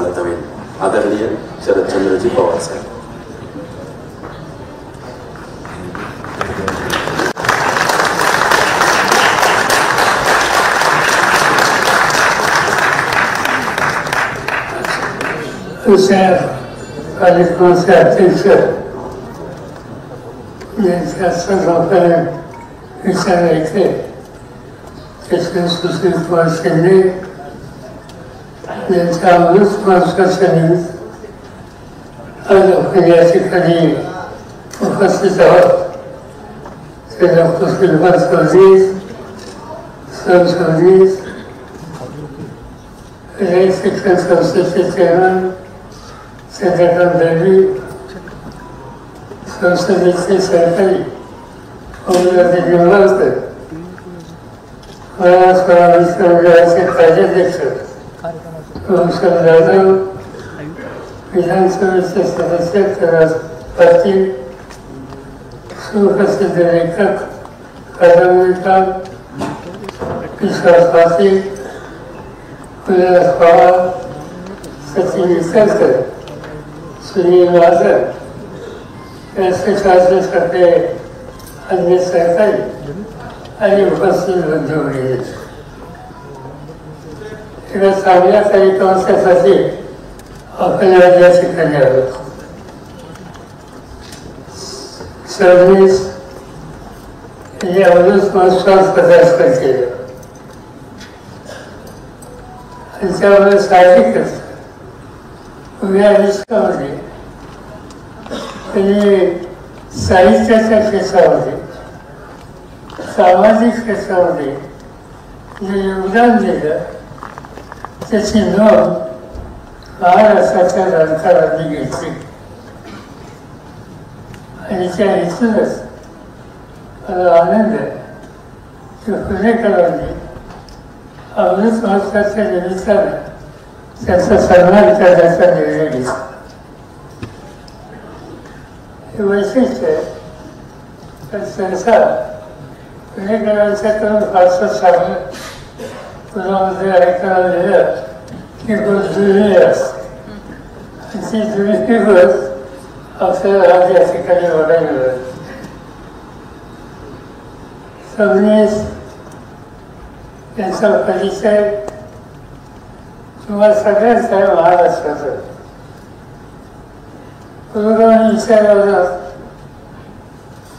करता येईल. आदरणीय शरदचंद्रजी पवार साहेब. कार्यक्रमाचे अध्यक्ष यांच्या सर्वपणे विचारायचे त्याचे सुशील कुमार शिंदे यांच्या अमृत महोत्सवाच्या निमित्त आज आपण या ठिकाणी उपस्थित आहोत. ते डॉक्टर श्रीपाद चौधरी, सर चौधरी, शिक्षण संस्थेचे चेअरमन चंद्रकांत दळवी, संसदेचे सहकारी ओमराजे निंबाळकर, महाराष्ट्र विश्वविद्यालयाचे कार्याध्यक्ष रोशन जाधव, विधानसभेचे सदस्य कैलास पाटील, सुप्रसिद्ध लेखक कादंबरीकार विश्वास पाटील, कैलास पवार, सचिन विसरकर, सुनील महाजन यांचे शासनाकडे अन्य सहकारी आणि उपस्थित बंधूंनी एका चांगल्या कार्यक्रमासाठी आपण या ठिकाणी आलो. सर्व्हिस हे अमृत महोत्सवात पदार्पण केलं आणि त्यामुळे साहजिकच उभ्या आयुष्यामध्ये त्यांनी साहित्याच्या क्षेत्रामध्ये सामाजिक क्षेत्रामध्ये जे योगदान दिलं त्याची नोंद महाराष्ट्राच्या राजकारणाने घेतली आणि त्या इथूनच मला आनंद आहे की पुणेकरांनी अमृत महोत्सवाच्या निमित्ताने त्याचा सन्मान करण्याचा निर्णय घेतला. हे वैशिष्ट्य आहे तर सहसा पुणेकरांच्याकडून फारसं चांगलं पुण्यामध्ये ऐकायला लिहिलं की गोष्ट जुनी असते आणि ती जुनी गोष्ट आपल्याला आज या ठिकाणी बघायला मिळते. सबनीस यांचा परिचय तुम्हाला सगळ्यांच आहे महाराष्ट्राचं. पुरोगामी विचारावर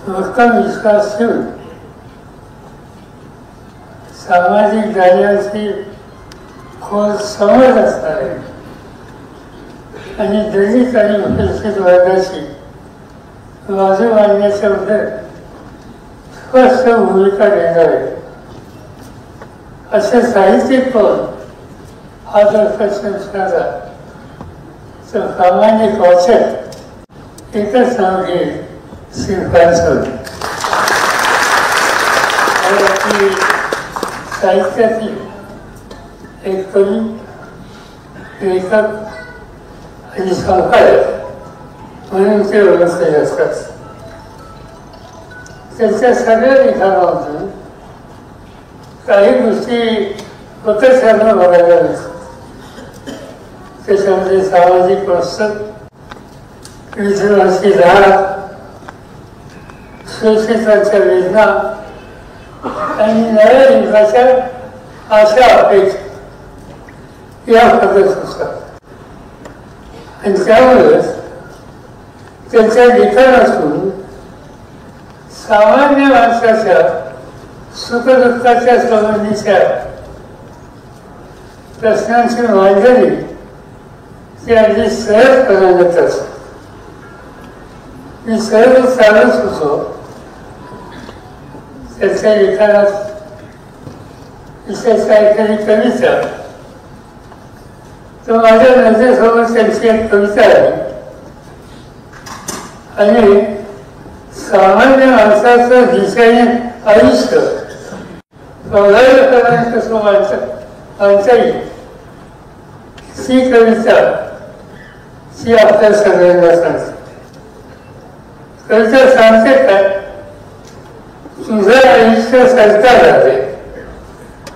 भक्कम विश्वास ठेवून सामाजिक कार्याची खोल समज असणारे आणि दलित आणि उपस्थित वर्गाची बाजू मांडण्याच्या उलट स्पष्ट भूमिका घेणारे असे साहित्यिक पाहून आदर्श संस्कारा तर प्रामाणिक वाचक एकच नाव घेईल श्रीपाद चौधरी. साहित्यातील एक कवी, लेखक आणि संपादक म्हणून ते ओळखले असतात. त्यांच्या सगळ्या लिखाणामधून काही गोष्टी प्रकर्षानं बघायला मिळतात. त्याच्यामध्ये सामाजिक वास्तव, विधवाची राह, शोषितांच्या वेदना आणि नव्या युगाच्या आशा अपेक्षा या पद्धत असतात. आणि त्यामुळेच त्यांच्या लिखाणातून सामान्य माणसाच्या सुखदुःखाच्या संबंधीच्या प्रश्नांची मांडणी ते अगदी सहजपणे येत असत. मी सहज चालत होतो त्याच्या लिखाणात विशेषतः एखादी कविता, तर माझ्या नजरेसमोर त्यांची एक कविता आहे आणि सामान्य माणसाचं दिशेने आयुष्य प्रभावीपणाने कसं मानता येईल ही कविता ती आपल्या सगळ्यांना सांगते. कविता सांगते का, तुझं आयुष्य सरकार आहे,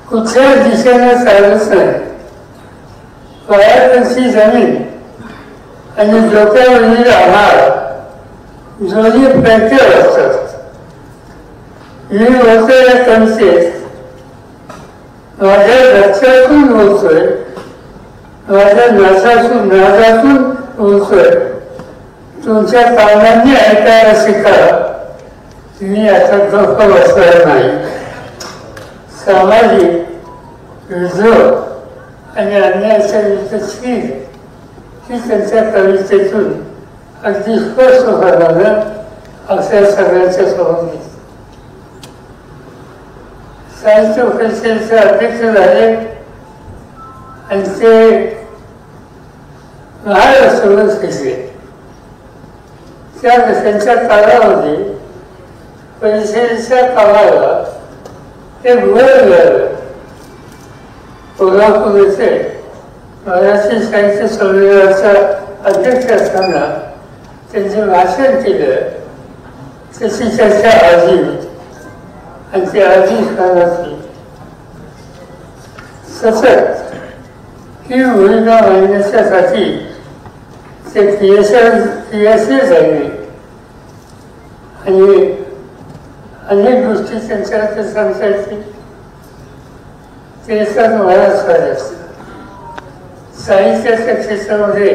कुठल्याच दिशेने चालत नाही, पायाखालची जमीन आणि डोक्यावरील आहार दोन्ही फ्रॅक्चर असतात. मी बोलतोय या कणसेत माझ्या लक्षातून बोलतोय, माझ्या नादातून बोलतोय. तुमच्या कानांनी ऐकायला शिका. मी आता गप्प बसणार नाही. सामाजिक विरोध आणि अन्यायाच्या विरुद्ध चीड ही त्यांच्या कवितेतून अगदी स्पष्ट होणारं अशा सगळ्यांच्या समोर दिसतं. साहित्य परिषदेचे अध्यक्ष झाले आणि ते महाराष्ट्रावर शिकले. त्यांच्या काळामध्ये परिषदेच्या काळाला एक वर मिळालं. कोल्हापूर येथे मराठी साहित्य संमेलनाचा अध्यक्ष असताना त्यांचे भाषण केलं. त्याची चर्चा आधी होती आणि ती आधी काळातली सतत ही भूमिका मांडण्यासाठी ते क्रियाशील झाले आणि अनेक गोष्टी त्यांच्याकडे सांगतायचे. ते एकाच मराठवाड्यात साहित्याच्या क्षेत्रामध्ये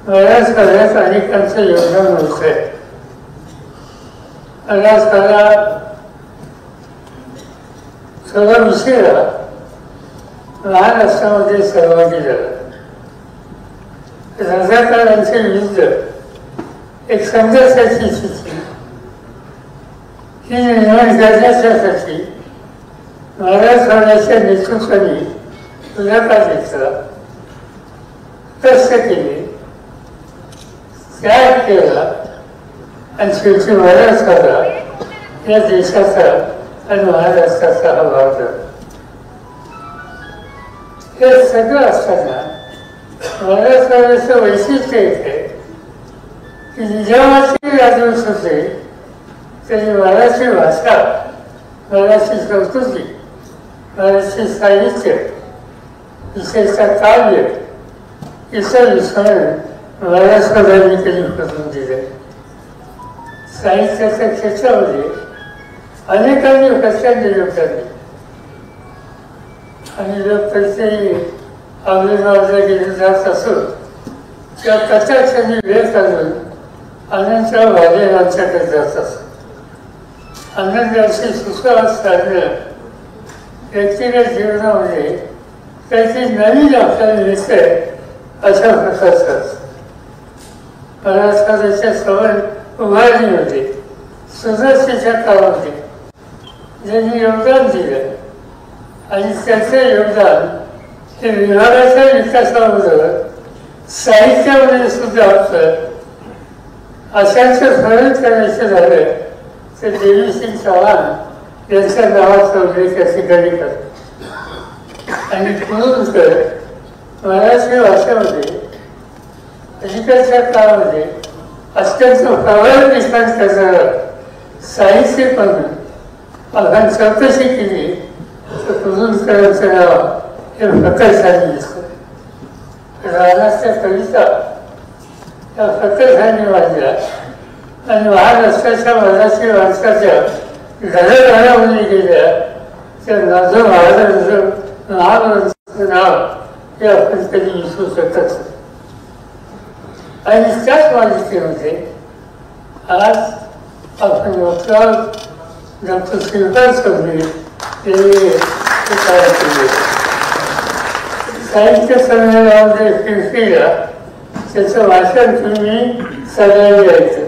मराठवाड्यात अनेकांचं योगदान होत आहे. मराठवाडा थोडा उशिरा महाराष्ट्रामध्ये सहभागी झाला. रजाकारांच्या विरुद्ध एक संघर्षाची स्थिती ही निर्माण करण्यासाठी मराठवाड्याच्या नेतृत्वाने पुढाकार घेतला, कष्ट केले, त्याग केला आणि शेवटी मराठवाडा या देशाचा आणि महाराष्ट्राचा हा भाग झाला. हे सगळं असताना मराठवाड्याचं वैशिष्ट्य येते की निजामाचे राजवंश होते तरी मराठी भाषा, मराठी संस्कृती, मराठी साहित्य, विशेषतः काव्य इतर विषयाने मराठवाड्याने कधी पसंत दिले. साहित्याच्या क्षेत्रामध्ये अनेकांनी कशाने योगदान दिले आणि लोक कधीतरी आविर्भावाला गेले जात असो किंवा कथाक्षणी वेळ काढून अनंतराव भाले यांच्याकडे जात असो. आनंदाशी सुसंवाद साधणं व्यक्तिगत जीवनामध्ये काहीतरी नवीन आपल्याला मिळते अशा प्रकारचं असतं. मराठवाड्याच्या सवय उभारणीमध्ये सुरुवातीच्या काळामध्ये ज्यांनी योगदान दिलं आणि त्याचं योगदान हे विभागाच्या विकासाबरोबर साहित्यामध्ये सुद्धा असतं. अशांचं स्मरण करायचं झालं तर देवीसिंग चव्हाण यांच्या नावाचा उल्लेख या ठिकाणी करतो. आणि पुरुषकर मराठी भाषेमध्ये अलीकडच्या काळामध्ये अत्यंत प्रभावी लिखाण करणारं साहित्य म्हणून आपण चौकशी केली तर पुरुषकरांचं नाव हे प्रकर्षाने दिसतं. रानाच्या कविता या प्रकर्षाने वाढल्या आणि महाराष्ट्राच्या मराठी माणसाच्या घराघरामध्ये गेल्या त्या माझं महाराष्ट्र नाव हे आपण कधी विसरू शकत नाही. आणि त्याच मालिकेमध्ये आज आपण डॉक्टर श्रीपाद चौधरी यांनी कार्य केले. साहित्य संमेलनामध्ये फिरफिरा त्याचं भाषण तुम्ही सगळ्यांनी ऐकलं.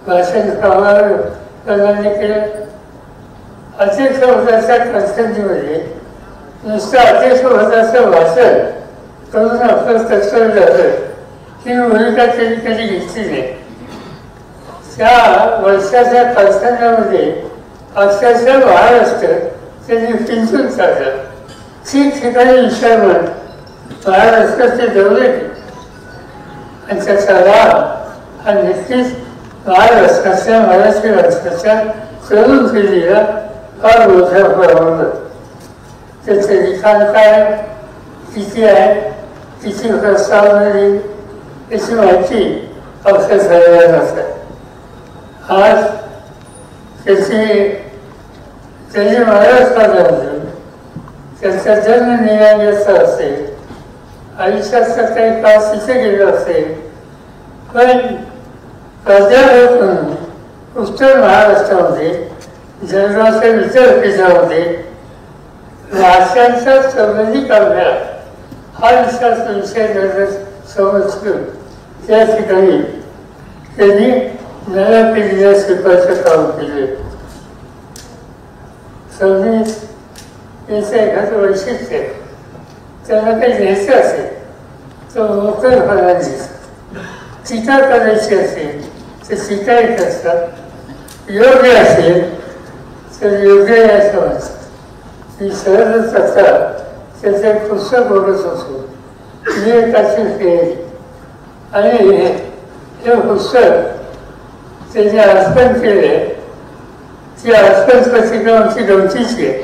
भाषण प्रमाणे केलं. अध्यक्षपदाच्या कारकिर्दीमध्ये नुसतं अध्यक्षपदाचं भाषण करून आपलं कर्तव्य झालं ही भूमिका त्यांनी कधी घेतली नाही. त्या वर्षाच्या कारखान्यामध्ये अक्षरशः महाराष्ट्र त्यांनी पिंचून काढला. ठिकठिकाणी विचारवण महाराष्ट्राचे दौरे आणि त्याचा लाभ हा नक्कीच महाराष्ट्राच्या मराठी माणसाच्या तरुण पिढीला फार मोठ्या प्रमाणात त्याचे लिखाण काय, किती आहे, किती प्रस्ताव मिळाली याची माहिती अवसर झालेला नसते. आज त्याची महाराष्ट्राला त्याचा जन्म निघाल्याचा असेल, आयुष्याचा काही काळ तिथे गेला असेल, पण प्राध्यापक म्हणून उत्तर महाराष्ट्रामध्ये जळगावच्या विद्यापीठामध्ये भाषांचा संबंधित अभ्यास हा विषय समजून त्या ठिकाणी त्यांनी नव्या पिढीला शिकवायचं काम केले. संगीत याचं एखादं वैशिष्ट्य आहे, त्यांना काही घ्यायचं असेल तर मोकळेपणाने टीका करायची असेल तर टीका येत असतात, योग्य असेल तर योग्य या समजतात. मी सहजच आता त्याचं एक पुस्तक बघत होतो, विवेकाची फेरी, आणि हे पुस्तक त्याचे आस्पद केले. ती आस्पद पत्रिका आमची गमतीची आहे.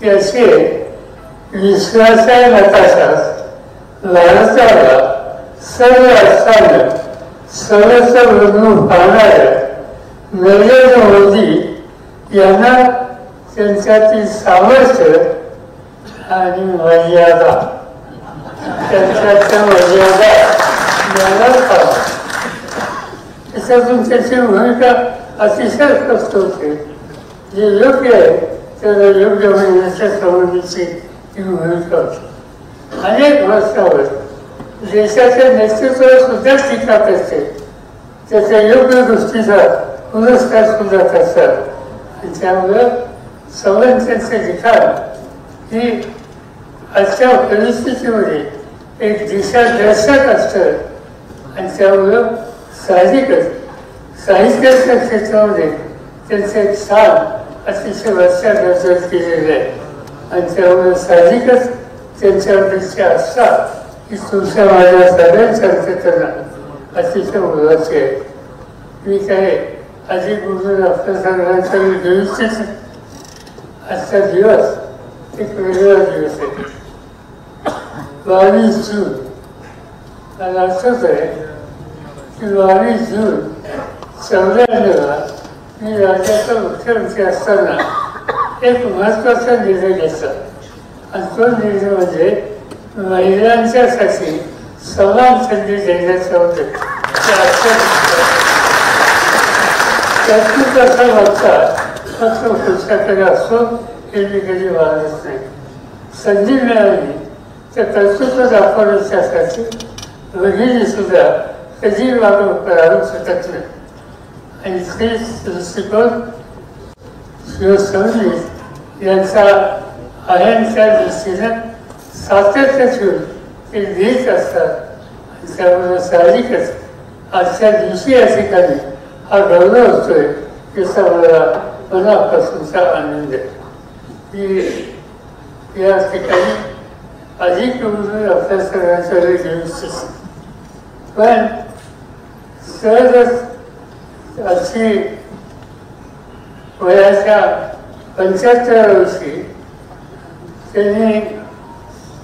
ती अशी आहे, विश्वासाय नकाशात भारताला सर्व अर्थानं सर्वस्व बनवून पाहणाऱ्या नरेंद्र मोदी यांना त्यांच्यातील सामर्थ्य आणि मर्यादा, त्यांच्या मर्यादा ज्ञानात पाहा. त्याच्यातून त्याची भूमिका अतिशय स्पष्ट होते. जे योग्य आहे त्याला योग्य म्हणण्याच्या संबंधीची ही भूमिका होती. अनेक वर्षावर देशाच्या नेतृत्वावर सुद्धा टीका करते, त्याच्या योग्य गोष्टीचा पुरस्कार सुद्धा करतात. आणि त्यामुळं संबंधांचं लिखाण ही आजच्या परिस्थितीमध्ये एक दिशादर्शक असतं. आणि त्यामुळं साहजिकच साहित्याच्या क्षेत्रामध्ये त्यांचं एक स्थान अतिशय वरच्या दर्जात केलेलं आहे. आणि त्यामुळे साहजिकच त्यांच्या अपेक्षा असतात की तुमच्या माझ्या सगळ्यांसारखं करणं अतिशय महत्त्वाचे आहे. मी काय अधिक बोलून आपल्या सगळ्यांचा घेऊच. आजचा दिवस एक वेगळा दिवस आहे, 22 जून. मला आठवत आहे की 22 जून 94ला मी राज्याचा मुख्यमंत्री असताना एक महत्त्वाचा निर्णय घेतला. आणि तो निर्णय म्हणजे महिलांच्यासाठी समान संधी देण्याचा होता. त्यातून कसा वागता फक्त पुरुषाकडे असो हे मी कधी मानत नाही. संधी मिळाली तर कर्तृत्व दाखवण्याच्यासाठी भगिनी सुद्धा कधी मागं करावं शकत नाही. आणि तेच दृष्टिकोन शिवसंगीत यांचा आयांच्या दृष्टीनं सातत्य ठेवून ते लिहित असतात. आणि त्यामुळे साहजिकच आजच्या दिवशी या ठिकाणी हा गौरव होतोय याचा मला मनापासूनचा आनंद आहे. की या ठिकाणी अधिक बोलून आपल्या सगळ्यांच्या वेळी घेऊ शकतो. पण सहजच अशी वयाच्या 75व्या वर्षी त्यांनी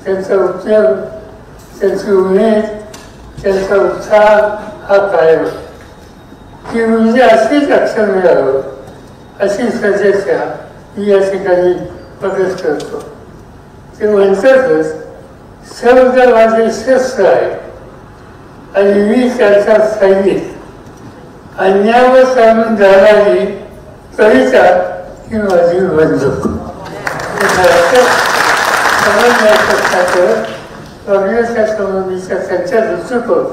त्यांचा उद्योग, त्यांची उमेद, त्यांचा उत्साह हा कायम. ती म्हणजे अशीच अक्षर मिळावं अशी सजेशा मी या ठिकाणी प्रकट करतो. ते म्हणतातच शब्द माझे शस्त्र आहे आणि मी त्याचा सैनिक. अन्यावर सांगून जाणारी कविता ही माझी बंदूक. बघण्याच्या संबंधीचा त्यांचा दृष्टिकोन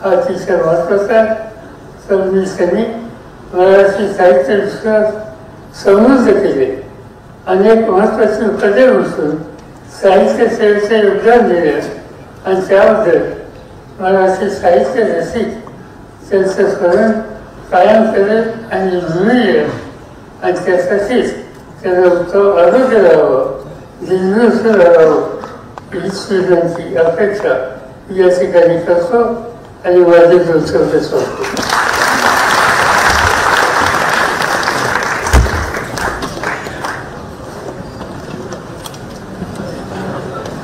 हा अतिशय महत्त्वाचा आहे. फडणवीसांनी मराठी साहित्य विश्वास समृद्ध केले, अनेक महत्त्वाची पदे उचलून साहित्य सेवेचे योगदान दिले. आणि त्याबद्दल मराठी साहित्य रसिक त्यांचं स्मरण कायम करेल आणि जुळेल. आणि त्यासाठीच त्यांना उत्तम आरोग्य राहावं, दिनदुरुस्त राहावं हीच विनंती अपेक्षा या ठिकाणी करतो आणि माझे दोषांत सोडतो.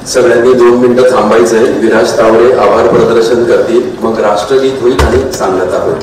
सगळ्यांनी 2 मिनिटं थांबायचंय. विराज तावरे आभार प्रदर्शन करतील, मग राष्ट्रगीत होईल आणि सांगण्यात होईल.